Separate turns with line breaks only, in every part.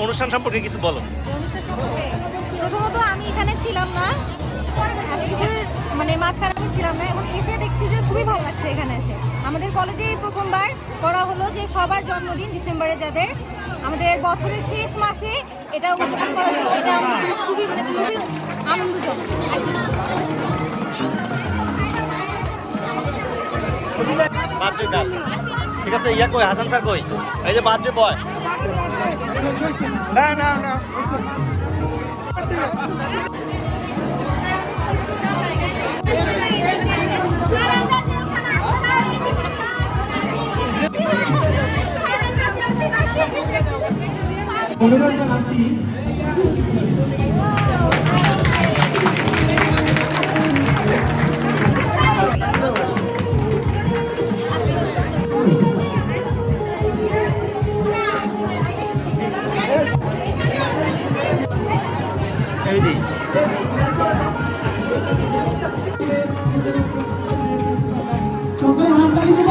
অনুষ্ঠান সম্পর্কে কিছু বলো।
প্রথমত আমি এখানে ছিলাম না, এত কিছু মানে মাঝখানে আমি ছিলাম না, এবং এসে দেখছি যে খুবই ভালো লাগছে এখানে এসে। আমাদের কলেজে প্রথমবার করা হলো যে সবার জন্মদিন ডিসেম্বরে যাদের, আমাদের বছরের শেষ মাসে এটা উদযাপন করা হলো। এটা আমাদের জন্য খুবই খুবই আনন্দজনক।
ঠিক আছে, ইয়া কই হাসান স্যার কই? এই যে বার্থডে বয়। না না না
অনুরোধ জানাচ্ছি সবাই হাত তালি দেব।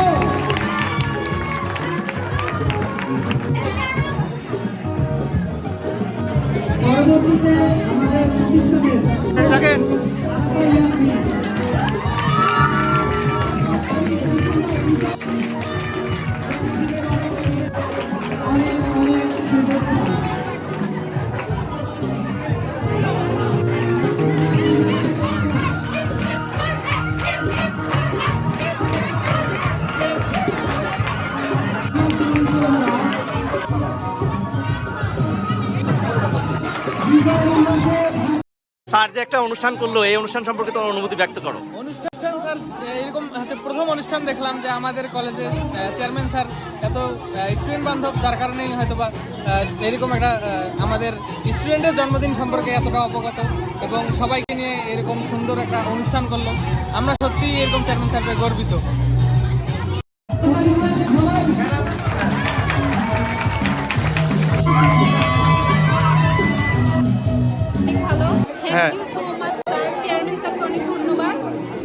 পরবর্তীতে আমাদের প্রতিষ্ঠানের অনেক অনেক শুভেচ্ছা।
স্যার যে একটা অনুষ্ঠান করলো, এই অনুষ্ঠান সম্পর্কে তোমার অনুভূতি ব্যক্ত করো।
অনুষ্ঠান স্যার এরকম প্রথম অনুষ্ঠান দেখলাম যে আমাদের কলেজের চেয়ারম্যান স্যার এত স্টুডেন্ট বান্ধব, যার কারণেই হয়তো বা এরকম একটা আমাদের স্টুডেন্টের জন্মদিন সম্পর্কে এতটা অবগত এবং সবাইকে নিয়ে এরকম সুন্দর একটা অনুষ্ঠান করলো। আমরা সত্যিই এরকম চেয়ারম্যান স্যারকে গর্বিত।
ভালো, thank you so much sir, chairman স্যারকে অনেক ধন্যবাদ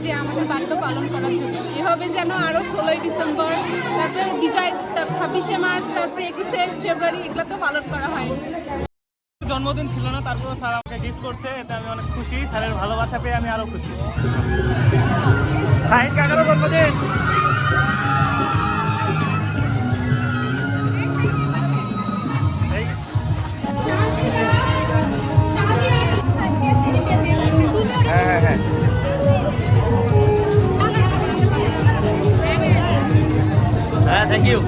যে আমাদের বার্থডে পালন করার জন্য। এভাবে যেন আরও 16ই ডিসেম্বর, তারপরে বিজয়, 26শে মার্চ, তারপরে 21শে ফেব্রুয়ারি এগুলোতেও পালন করা হয়।
জন্মদিন ছিল না, তারপরে স্যার আমাকে গিফট করছে, এতে আমি অনেক খুশি। স্যারের ভালোবাসা পেয়ে আমি আরও খুশি।
সাহিদ কাকারও জন্মদিন। হ্যাঁ, থ্যাংক ইউ।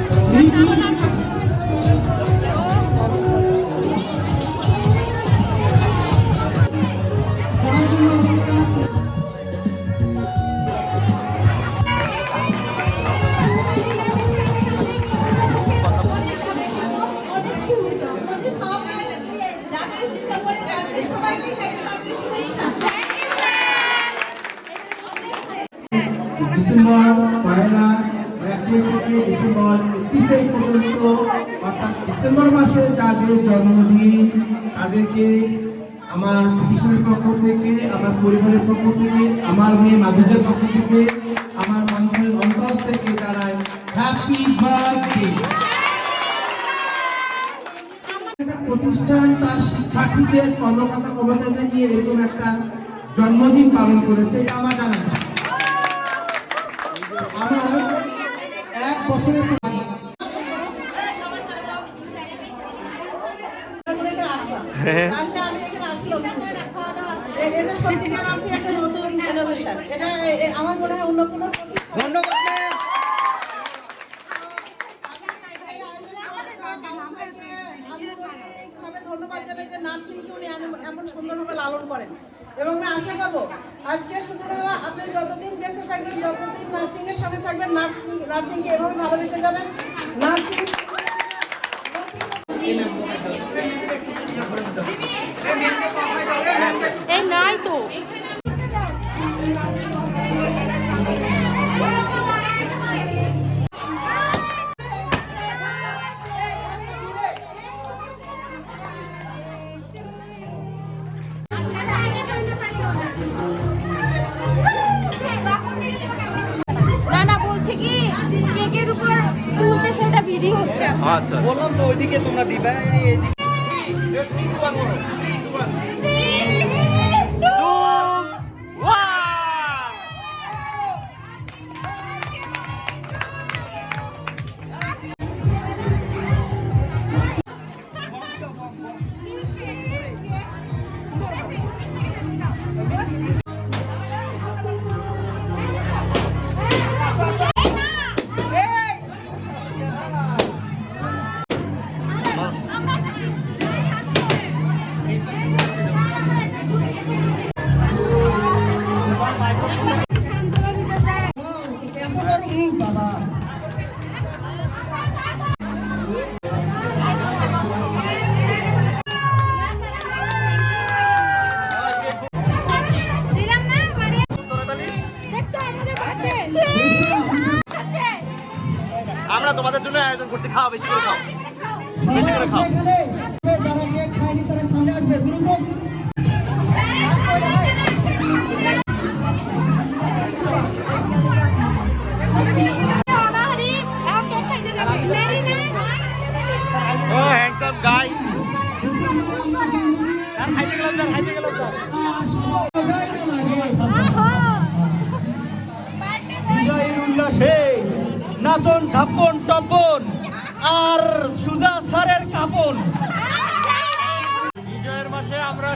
ডিসেম্বর পয়লা 1 থেকে ডিসেম্বর 31 তারিখ পর্যন্ত, অর্থাৎ ডিসেম্বর মাসে যাদের জন্মদিন তাদেরকে আমার প্রতিষ্ঠানের পক্ষ থেকে, আমার পরিবারের পক্ষ থেকে, আমার মেয়ে মাধুর্যের পক্ষ থেকে, আমার মঞ্চের অন্তর থেকে জানাই হ্যাপি বার্থডে। প্রতিষ্ঠান তার শিক্ষার্থীদের কর্মকর্তা কর্মচারীদের নিয়ে এরকম একটা জন্মদিন পালন করেছে, এটা আমার জানা নেই। আমার 1 বছরের
আমার মনে হয় অন্য কোনো ধন্যবাদ। ধন্যবাদ জানাই যে নার্সিংকে উনি এমন সুন্দরভাবে লালন করেন, এবং আমি আশা করবো আজকে শুধু আপনি যতদিন বেঁচে থাকবেন, যতদিন নার্সিং এর সাথে থাকবেন, নার্সিংকে এভাবে ভালোবেসে যাবেন। নার্সিং
এই নাই তো না, বলছে কি কেকের উপর তুলতেছে দিচ্ছি আমরা।
আচ্ছা
বললাম তো ওইদিকে তোমরা দিবা
দিলাম না মানে দেখছো আমাদের বার্থডে
আমরা তোমাদের জন্য আয়োজন করছি, খাও বেশি করে খাও, বেশি করে খাও।
যারা কেক খায়নি তারা সামনে আসবে দ্রুত
অনাহারি এখন কেক খাইতে যাবে
ও হ্যান্ডসাম গাই।
বিজয়ের উল্লাসে নাচন ঝাপন টপন আর সুজা স্যারের কাপন।
বিজয়ের মাসে আমরা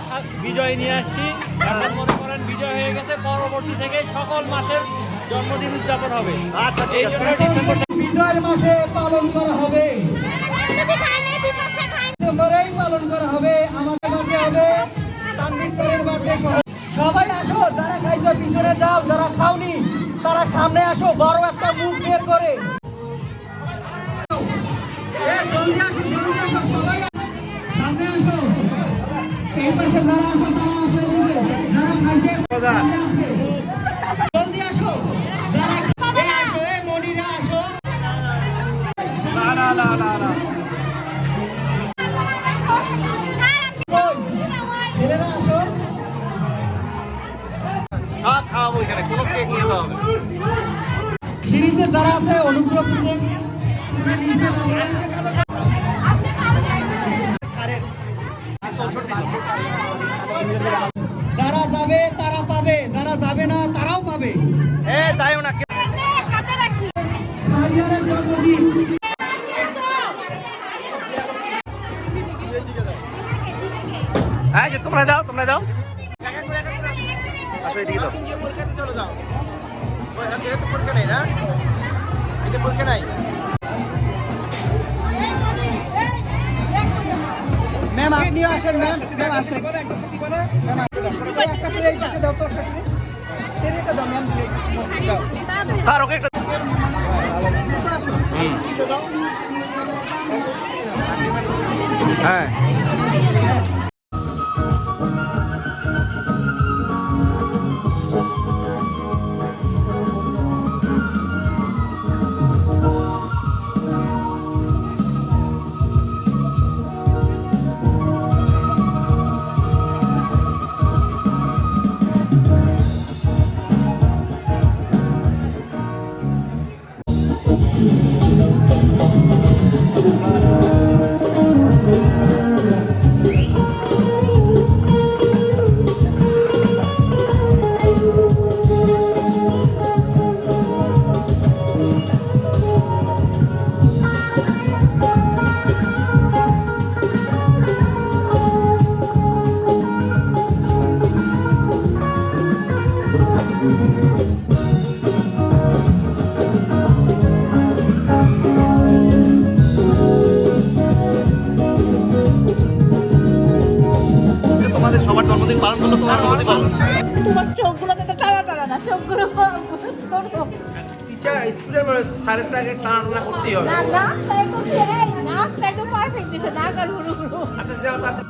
বিজয় নিয়ে আসছি, এখন মনে করেন বিজয় হয়ে গেছে, পরবর্তী থেকে সকল মাসের জন্মদিন উদযাপন হবে।
আচ্ছা ঠিক
এই
আছে।
জন্য ডিসেম্বর
বিজয়ের মাসে পালন করা হবে, ডিসেম্বরেই পালন করা হবে, আমাদের বার্থডে হবে, তানভীর স্যারের বার্থডে সহ। সবাই আসো, যারা খাইছো পিছনে যাও, যারা খাওনি তারা সামনে আসো, বড় একটা মুখ বের করে। জলদি আসো, জলদি আসো, সবাই সামনে আসো। এই পাশে যারা আসো তারা আসো, যারা খাইছে সামনে আসবে। জলদি আসো, যারা আসো, মনিরা আসো। ছেলেরা আসো।
সব খাওয়াবো এখানে, কোনো কেক নিয়ে যাওয়া হবে না।
সিঁড়িতে যারা আছে অনুগ্রহপূর্বক যারা যাবে তারা পাবে, যারা যাবে না তারাও পাবে।
এ যাইও না।
হাতে রাখি
শাহরিয়ারের জন্মদিন।
হ্যাঁ যে তোমরা যাও, তোমরা যাও, আসো এদিকে যাও।
ম্যাম আপনিও আসেন, ম্যাম ম্যাম আসেন। ম্যাম, একটা প্লেট পাশে দাও তো, একটা প্লেট। প্লেটটা দাও ম্যাম, প্লেট দাও।
স্যার ওকে একটা হ্যাঁ। তোমাদের সবার জন্মদিন পালন করলো, তোমার অনুমতি পাবো।
তোমার চোখগুলোতে তো টানা টানা না, চোখগুলো ছোট
টিচার স্টুডেন্ট স্যারেরটা আগে টানা করতেই হবে।
না না তাই করছে, এই নাকটা একদম পারফেক্ট দিছে, নাক আর হুড়ু হুড়ু।
আচ্ছা যাও তাতে